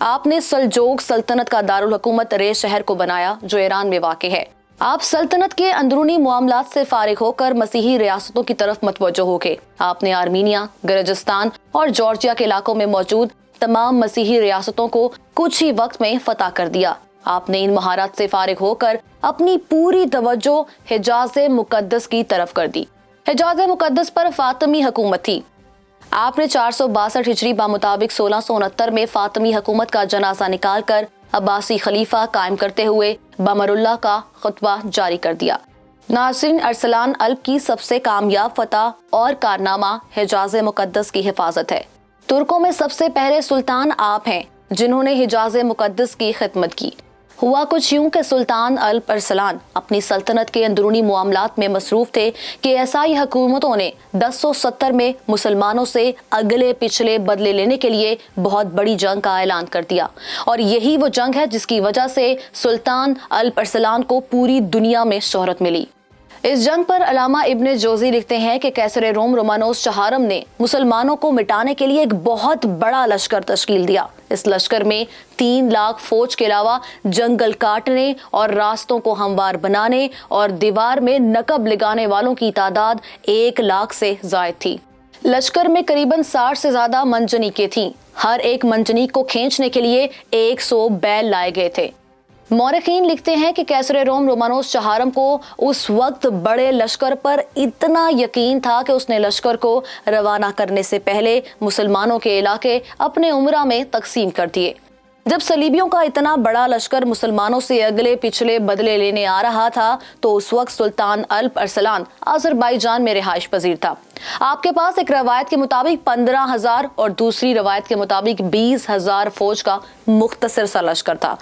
آپ نے سلجوق سلطنت کا دارالحکومت ریش شہر کو بنایا جو ایران میں واقع ہے۔ آپ سلطنت کے اندرونی معاملات سے فارغ ہو کر مسیحی ریاستوں کی طرف متوجہ ہو گئے۔ آپ نے آرمینیا، گرجستان اور جارجیا کے علاقوں میں موجود تمام مسیحی ریاستوں کو کچھ ہی وقت میں فتح کر دیا۔ آپ نے ان مہارات سے فارغ ہو کر اپنی پوری توجہ حجاز مقدس کی طرف کر دی۔ حجاز مقدس پر فاطمی حکومت تھی۔ آپ نے 462 ہجری بمطابق 1669 میں فاطمی حکومت کا جنازہ نکال کر عباسی خلیفہ قائم کرتے ہوئے بمر اللہ کا خطبہ جاری کر دیا۔ ناصرین ارسلان الپ کی سب سے کامیاب فتح اور کارنامہ حجاز مقدس کی حفاظت ہے۔ ترکوں میں سب سے پہلے سلطان آپ ہیں جنہوں نے حجاز مقدس کی خدمت کی۔ ہوا کچھ یوں کہ سلطان الپ ارسلان اپنی سلطنت کے اندرونی معاملات میں مصروف تھے کہ عیسائی حکومتوں نے 1070 میں مسلمانوں سے اگلے پچھلے بدلے لینے کے لیے بہت بڑی جنگ کا اعلان کر دیا، اور یہی وہ جنگ ہے جس کی وجہ سے سلطان الپ ارسلان کو پوری دنیا میں شہرت ملی۔ اس جنگ پر علامہ ابن جوزی لکھتے ہیں کہ قیصر روم رومانوس چہارم نے مسلمانوں کو مٹانے کے لیے ایک بہت بڑا لشکر تشکیل دیا۔ اس لشکر میں 3 لاکھ فوج کے علاوہ جنگل کاٹنے اور راستوں کو ہموار بنانے اور دیوار میں نقب لگانے والوں کی تعداد 1 لاکھ سے زائد تھی۔ لشکر میں قریباً 60 سے زیادہ منجنیقیں تھیں۔ ہر ایک منجنیق کو کھینچنے کے لیے 100 بیل لائے گئے تھے۔ مورخین لکھتے ہیں کہ قیصر روم رومانوس چہارم کو اس وقت بڑے لشکر پر اتنا یقین تھا کہ اس نے لشکر کو روانہ کرنے سے پہلے مسلمانوں کے علاقے اپنے عمرہ میں تقسیم کر دیے۔ جب صلیبیوں کا اتنا بڑا لشکر مسلمانوں سے اگلے پچھلے بدلے لینے آ رہا تھا تو اس وقت سلطان الپ ارسلان آذربائیجان میں رہائش پذیر تھا۔ آپ کے پاس ایک روایت کے مطابق 15,000 اور دوسری روایت کے مطابق 20,000 فوج کا مختصر سا لشکر تھا،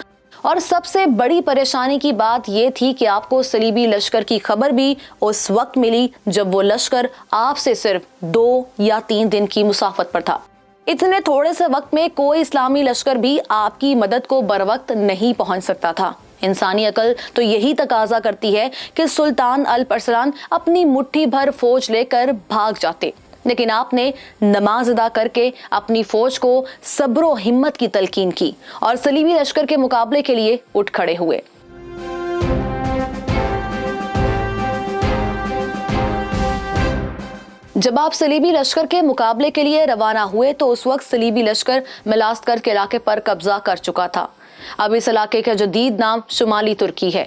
اور سب سے بڑی پریشانی کی بات یہ تھی کہ آپ کو صلیبی لشکر کی خبر بھی اس وقت ملی جب وہ لشکر آپ سے صرف 2 یا 3 دن کی مسافت پر تھا۔ اتنے تھوڑے سے وقت میں کوئی اسلامی لشکر بھی آپ کی مدد کو بروقت نہیں پہنچ سکتا تھا۔ انسانی عقل تو یہی تقاضا کرتی ہے کہ سلطان الپ ارسلان اپنی مٹھی بھر فوج لے کر بھاگ جاتے، لیکن آپ نے نماز ادا کر کے اپنی فوج کو صبر و ہمت کی تلقین کی اور صلیبی لشکر کے مقابلے کے لیے اٹھ کھڑے ہوئے۔ جب آپ صلیبی لشکر کے مقابلے کے لیے روانہ ہوئے تو اس وقت صلیبی لشکر ملاسکر کے علاقے پر قبضہ کر چکا تھا۔ اب اس علاقے کا جدید نام شمالی ترکی ہے۔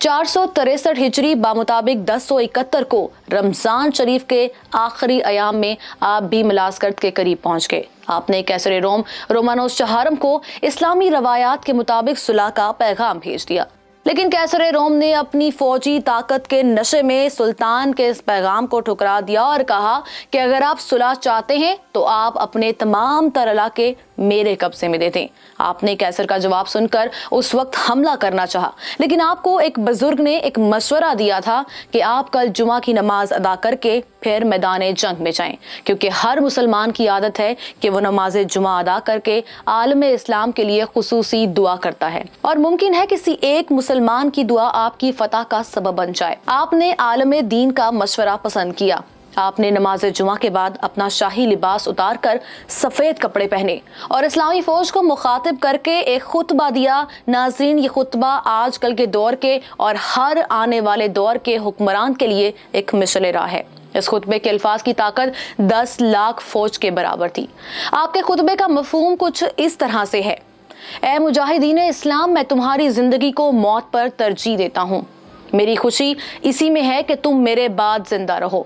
463 ہجری بمطابق 1071 کو رمضان شریف کے آخری ایام میں آپ بھی ملاسکرت کے قریب پہنچ گئے۔ آپ نے قیصر روم رومانوس چہارم کو اسلامی روایات کے مطابق صلح کا پیغام بھیج دیا، لیکن قیصر روم نے اپنی فوجی طاقت کے نشے میں سلطان کے اس پیغام کو ٹھکرا دیا اور کہا کہ اگر آپ صلح چاہتے ہیں تو آپ اپنے تمام تر علاقے میرے قبضے میں دے دیں۔ آپ نے قیصر کا جواب سن کر اس وقت حملہ کرنا چاہا، لیکن آپ کو ایک بزرگ نے ایک مشورہ دیا تھا کہ آپ کل جمعہ کی نماز ادا کر کے پھر میدان جنگ میں جائیں، کیونکہ ہر مسلمان کی عادت ہے کہ وہ نماز جمعہ ادا کر کے عالم اسلام کے لیے خصوصی دعا کرتا ہے، اور ممکن ہے کسی ایک مسلمان کی دعا آپ کی فتح کا سبب بن جائے۔ آپ نے عالم دین کا مشورہ پسند کیا۔ آپ نے نماز جمعہ کے بعد اپنا شاہی لباس اتار کر سفید کپڑے پہنے اور اسلامی فوج کو مخاطب کر کے ایک خطبہ دیا۔ ناظرین، یہ خطبہ آج کل کے دور کے اور ہر آنے والے دور کے حکمران کے لیے ایک مشعل راہ ہے۔ اس خطبے کے الفاظ کی طاقت 10 لاکھ فوج کے برابر تھی۔ آپ کے خطبے کا مفہوم کچھ اس طرح سے ہے: اے مجاہدین اسلام، میں تمہاری زندگی کو موت پر ترجیح دیتا ہوں۔ میری خوشی اسی میں ہے کہ تم میرے بعد زندہ رہو۔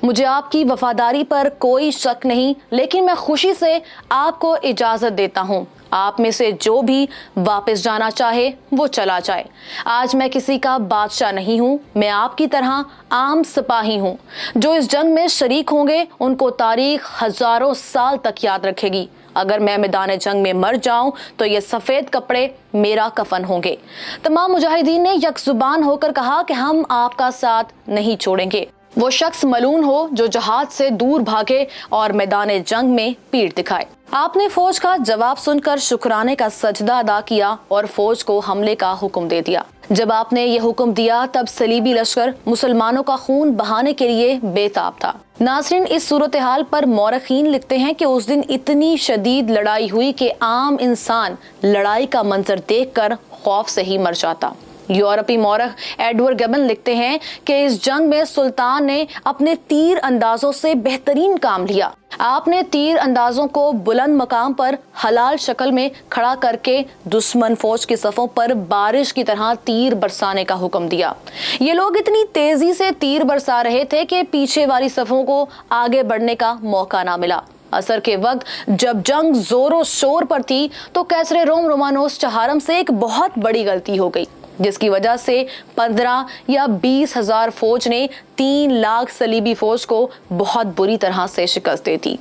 مجھے آپ کی وفاداری پر کوئی شک نہیں، لیکن میں خوشی سے آپ کو اجازت دیتا ہوں۔ آپ میں سے جو بھی واپس جانا چاہے وہ چلا جائے۔ آج میں کسی کا بادشاہ نہیں ہوں، میں آپ کی طرح عام سپاہی ہوں۔ جو اس جنگ میں شریک ہوں گے ان کو تاریخ ہزاروں سال تک یاد رکھے گی۔ اگر میں میدان جنگ میں مر جاؤں تو یہ سفید کپڑے میرا کفن ہوں گے۔ تمام مجاہدین نے یک زبان ہو کر کہا کہ ہم آپ کا ساتھ نہیں چھوڑیں گے۔ وہ شخص ملعون ہو جو جہاد سے دور بھاگے اور میدان جنگ میں پیٹھ دکھائے۔ آپ نے فوج کا جواب سن کر شکرانے کا سجدہ ادا کیا اور فوج کو حملے کا حکم دے دیا۔ جب آپ نے یہ حکم دیا تب صلیبی لشکر مسلمانوں کا خون بہانے کے لیے بے تاب تھا۔ ناظرین، اس صورتحال پر مورخین لکھتے ہیں کہ اس دن اتنی شدید لڑائی ہوئی کہ عام انسان لڑائی کا منظر دیکھ کر خوف سے ہی مر جاتا۔ یورپی مورخ ایڈورڈ گیبن لکھتے ہیں کہ اس جنگ میں سلطان نے اپنے تیر اندازوں سے بہترین کام لیا۔ آپ نے تیر اندازوں کو بلند مقام پر حلال شکل میں کھڑا کر کے دشمن فوج کی صفوں پر بارش کی طرح تیر برسانے کا حکم دیا۔ یہ لوگ اتنی تیزی سے تیر برسا رہے تھے کہ پیچھے والی صفوں کو آگے بڑھنے کا موقع نہ ملا۔ عصر کے وقت جب جنگ زور و شور پر تھی تو قیصر روم رومانوس چہارم سے ایک بہت بڑی غلطی ہو گئی، جس کی وجہ سے 15 یا 20 ہزار فوج نے 3 لاکھ صلیبی فوج کو بہت بری طرح سے شکست دی تھی۔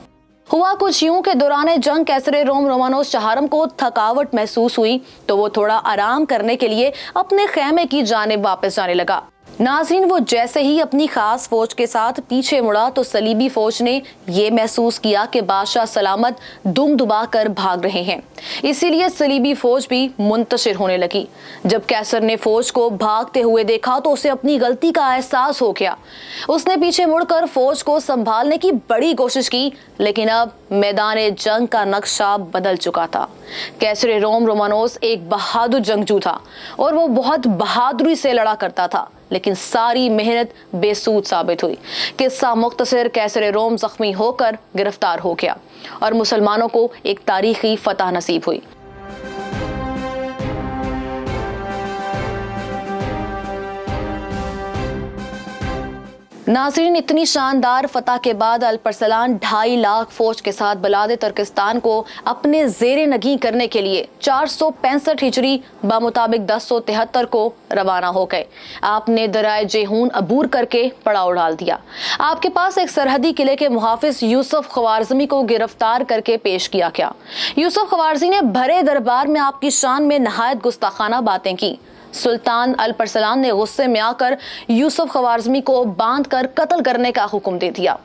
ہوا کچھ یوں کہ دوران جنگ قیصر روم رومانوس چہارم کو تھکاوٹ محسوس ہوئی تو وہ تھوڑا آرام کرنے کے لیے اپنے خیمے کی جانب واپس جانے لگا۔ ناظرین، وہ جیسے ہی اپنی خاص فوج کے ساتھ پیچھے مڑا تو صلیبی فوج نے یہ محسوس کیا کہ بادشاہ سلامت دم دبا کر بھاگ رہے ہیں، اسی لیے صلیبی فوج بھی منتشر ہونے لگی۔ جب قیصر نے فوج کو بھاگتے ہوئے دیکھا تو اسے اپنی غلطی کا احساس ہو گیا۔ اس نے پیچھے مڑ کر فوج کو سنبھالنے کی بڑی کوشش کی، لیکن اب میدان جنگ کا نقشہ بدل چکا تھا۔ قیصر روم رومانوس ایک بہادر جنگجو تھا اور وہ بہت بہادری سے لڑا کرتا تھا، لیکن ساری محنت بے سود ثابت ہوئی۔ قصہ مختصر، قیصر روم زخمی ہو کر گرفتار ہو گیا اور مسلمانوں کو ایک تاریخی فتح نصیب ہوئی۔ ناظرین، اتنی شاندار فتح کے بعد الپرسلان 2.5 لاکھ فوج کے ساتھ بلاد ترکستان کو اپنے زیر نگین کرنے کے لیے 465 ہجری بمطابق 1073 کو روانہ ہو گئے۔ آپ نے دریائے جیہون عبور کر کے پڑاؤ ڈال دیا۔ آپ کے پاس ایک سرحدی قلعے کے محافظ یوسف خوارزمی کو گرفتار کر کے پیش کیا گیا۔ یوسف خوارزمی نے بھرے دربار میں آپ کی شان میں نہایت گستاخانہ باتیں کی۔ سلطان الپرسلان نے غصے میں آ کر یوسف خوارزمی کو باندھ کر قتل کرنے کا حکم دے دیا۔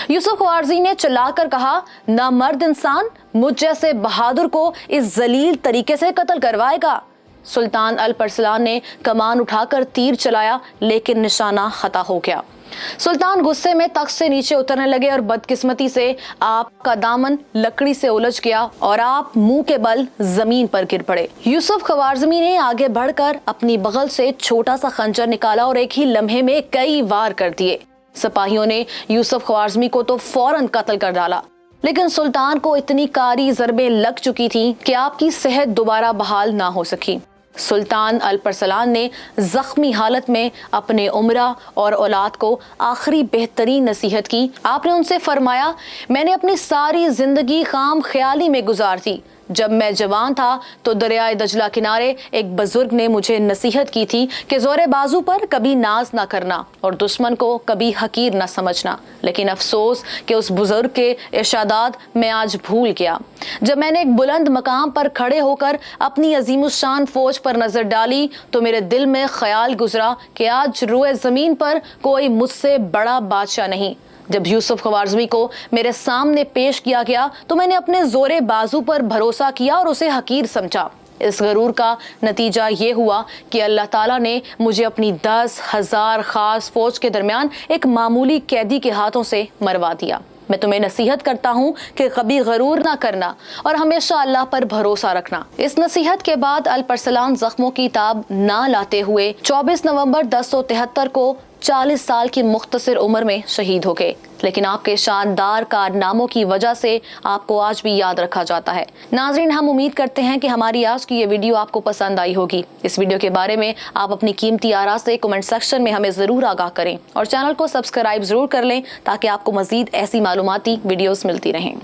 یوسف خوارزمی نے چلا کر کہا، نامرد انسان مجھ جیسے بہادر کو اس ذلیل طریقے سے قتل کروائے گا۔ سلطان الپرسلان نے کمان اٹھا کر تیر چلایا، لیکن نشانہ خطا ہو گیا۔ سلطان غصے میں تخت سے نیچے اترنے لگے اور بدقسمتی سے آپ کا دامن لکڑی سے الجھ گیا اور آپ منہ کے بل زمین پر گر پڑے۔ یوسف خوارزمی نے آگے بڑھ کر اپنی بغل سے چھوٹا سا خنجر نکالا اور ایک ہی لمحے میں کئی وار کر دیے۔ سپاہیوں نے یوسف خوارزمی کو تو فوراً قتل کر ڈالا، لیکن سلطان کو اتنی کاری ضربیں لگ چکی تھیں کہ آپ کی صحت دوبارہ بحال نہ ہو سکی۔ سلطان الپرسلان نے زخمی حالت میں اپنے امراء اور اولاد کو آخری بہترین نصیحت کی۔ آپ نے ان سے فرمایا، میں نے اپنی ساری زندگی خام خیالی میں گزار دی۔ جب میں جوان تھا تو دریائے دجلہ کنارے ایک بزرگ نے مجھے نصیحت کی تھی کہ زور بازو پر کبھی ناز نہ کرنا اور دشمن کو کبھی حقیر نہ سمجھنا، لیکن افسوس کہ اس بزرگ کے ارشادات میں آج بھول گیا۔ جب میں نے ایک بلند مقام پر کھڑے ہو کر اپنی عظیم الشان فوج پر نظر ڈالی تو میرے دل میں خیال گزرا کہ آج روئے زمین پر کوئی مجھ سے بڑا بادشاہ نہیں۔ جب یوسف خوارزمی کو میرے سامنے پیش کیا گیا تو میں نے اپنے زور بازو پر بھروسہ کیا اور اسے حقیر سمجھا۔ اس غرور کا نتیجہ یہ ہوا کہ اللہ تعالیٰ نے مجھے اپنی 10,000 خاص فوج کے درمیان ایک معمولی قیدی کے ہاتھوں سے مروا دیا۔ میں تمہیں نصیحت کرتا ہوں کہ کبھی غرور نہ کرنا اور ہمیشہ اللہ پر بھروسہ رکھنا۔ اس نصیحت کے بعد الپرسلان زخموں کی تاب نہ لاتے ہوئے 24 نومبر 1073 کو 40 سال کی مختصر عمر میں شہید ہو گئے، لیکن آپ کے شاندار کارناموں کی وجہ سے آپ کو آج بھی یاد رکھا جاتا ہے۔ ناظرین، ہم امید کرتے ہیں کہ ہماری آج کی یہ ویڈیو آپ کو پسند آئی ہوگی۔ اس ویڈیو کے بارے میں آپ اپنی قیمتی آراء سے کمنٹ سیکشن میں ہمیں ضرور آگاہ کریں اور چینل کو سبسکرائب ضرور کر لیں تاکہ آپ کو مزید ایسی معلوماتی ویڈیوز ملتی رہیں۔